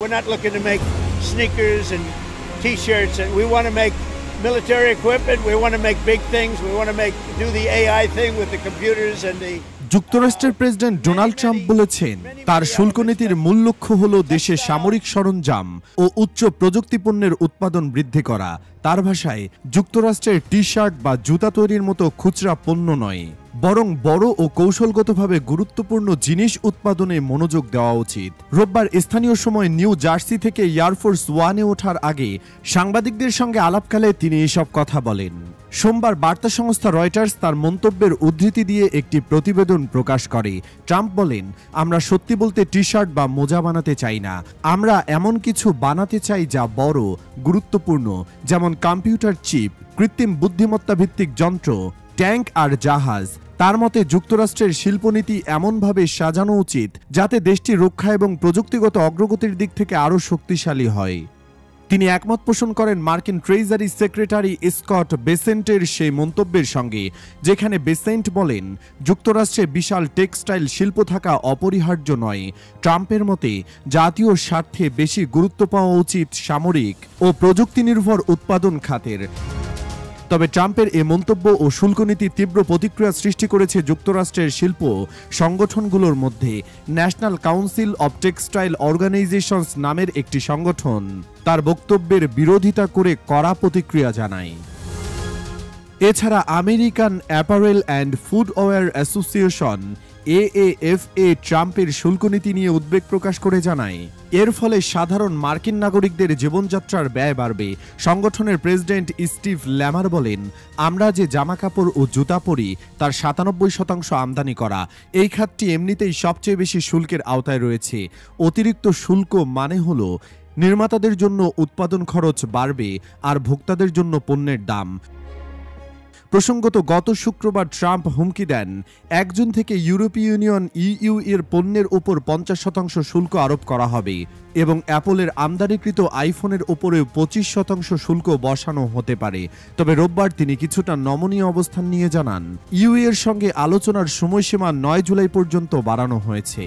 We're not looking to make sneakers and T-shirts. We want to make military equipment. We want to make big things. We want to do the AI thing with the computers and the. যুক্তরাষ্ট্রের president Donald Trump বলেছেন তার শুল্ক নীতির মূল লক্ষ্য হলো দেশে সামরিক সরঞ্জাম ও উচ্চ প্রযুক্তিপণ্যের উৎপাদন বৃদ্ধি করা। তার ভাষায় যুক্তরাষ্ট্রের টি-শার্ট বা জুতা তৈরির মতো খুচরা পণ্য নয়, বরং বড় ও কৌশলগতভাবে গুরুত্বপূর্ণ জিনিস উৎপাদনে মনোযোগ দেওয়া উচিত। রোববার স্থানীয় সময় নিউ জার্সি থেকে এয়ারফোর্স ওয়ানে ওঠার আগে সাংবাদিকদের সঙ্গে আলাপকালে তিনি এসব কথা বলেন। সোমবার বার্তা সংস্থা রয়টার্স তার মন্তব্যের উদ্ধৃতি দিয়ে একটি প্রতিবেদন প্রকাশ করে। ট্রাম্প বলেন, আমরা সত্যি বলতে টি-শার্ট বা মোজা বানাতে চাই না, আমরা এমন কিছু বানাতে চাই যা বড়, গুরুত্বপূর্ণ, যেমন কম্পিউটার চিপ, কৃত্রিম বুদ্ধিমত্তা ভিত্তিক যন্ত্র, ট্যাঙ্ক আর জাহাজ। তার মতে যুক্তরাষ্ট্রের শিল্পনীতি এমনভাবে সাজানো উচিত যাতে দেশটি রক্ষা এবং প্রযুক্তিগত অগ্রগতির দিক থেকে আরও শক্তিশালী হয়। তিনি একমত পোষণ করেন মার্কিন ট্রেজারি সেক্রেটারি স্কট বেসেন্টের সেই মন্তব্যের সঙ্গে, যেখানে বেসেন্ট বলেন যুক্তরাষ্ট্রে বিশাল টেক্সটাইল শিল্প থাকা অপরিহার্য নয়। ট্রাম্পের মতে জাতীয় স্বার্থে বেশি গুরুত্ব পাওয়া উচিত সামরিক ও প্রযুক্তি নির্ভর উৎপাদন খাতের। তবে ট্রাম্পের এ মন্তব্য ও শুল্কনীতি তীব্র প্রতিক্রিয়া সৃষ্টি করেছে যুক্তরাষ্ট্রের শিল্প সংগঠনগুলোর মধ্যে। National council of textile organizations নামের একটি সংগঠন তার বক্তব্যের বিরোধিতা করে কড়া প্রতিক্রিয়া জানায়। এছাড়া American apparel and footwear association AAFA ট্রাম্পের শুল্কনীতি নিয়ে উদ্বেগ প্রকাশ করে জানায়, এর ফলে সাধারণ মার্কিন নাগরিকদের জীবনযাত্রার ব্যয় বাড়বে। সংগঠনের প্রেসিডেন্ট স্টিভ ল্যামার বলেন, আমরা যে জামাকাপড় ও জুতা পরি তার 97% আমদানি করা। এই খাতটি এমনিতেই সবচেয়ে বেশি শুল্কের আওতায় রয়েছে। অতিরিক্ত শুল্ক মানে হলো নির্মাতাদের জন্য উৎপাদন খরচ বাড়বে আর ভোক্তাদের জন্য পণ্যের দাম। প্রসঙ্গত গত শুক্রবার ট্রাম্প হুমকি দেন 1 জুন থেকে ইউরোপীয় ইউনিয়ন EU এর পণ্যের উপর 50% শুল্ক আরোপ করা হবে এবং অ্যাপলের আমদানিকৃত আইফোনের উপরেও 25% শুল্ক বসানো হতে পারে। তবে রোববার তিনি কিছুটা নমনীয় অবস্থান নিয়ে জানান, EU এর সঙ্গে আলোচনার সময়সীমা 9 জুলাই পর্যন্ত বাড়ানো হয়েছে।